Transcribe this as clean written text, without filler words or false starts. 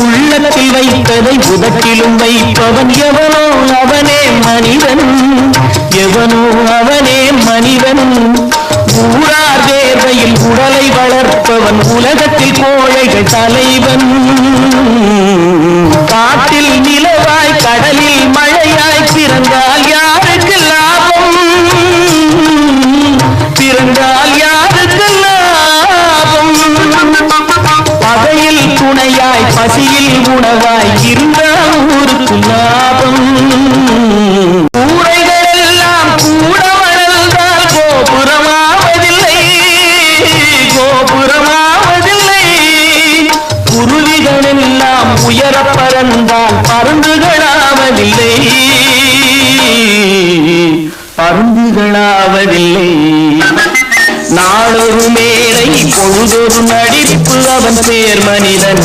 உள்ளத்தில் வைத்ததை உதட்டிலும் வைப்பவன் எவனோ அவனே மனிதன், எவனோ அவனே மனிதன். ஊரார் வேர்வையில் உடலை வளர்ப்பவன் உலகத்தில் கோழைகள் தலைவன். காட்டில் நிலவாய் கடலில் மழையாய் பிறந்தால் யாருக்கு லாபம், பிறந்தால் யாருக்கு லாபம். பகையில் துணையாய் பசியில் உணவாய் இருந்தால் ஊருக்கு லாபம். கூரைகள் எல்லாம் கூட வளர்ந்தால் கோபுரமாவதில்லை, கோபுரமாவதில்லை. குருவிகள் எல்லாம் உயர பறந்தால் பருந்துகளாவதில்லை, பருந்துகளாவதில்லை. நாளொரு மேடை பொழுதொரு நடிப்பு அவன் பேர் மனிதன்.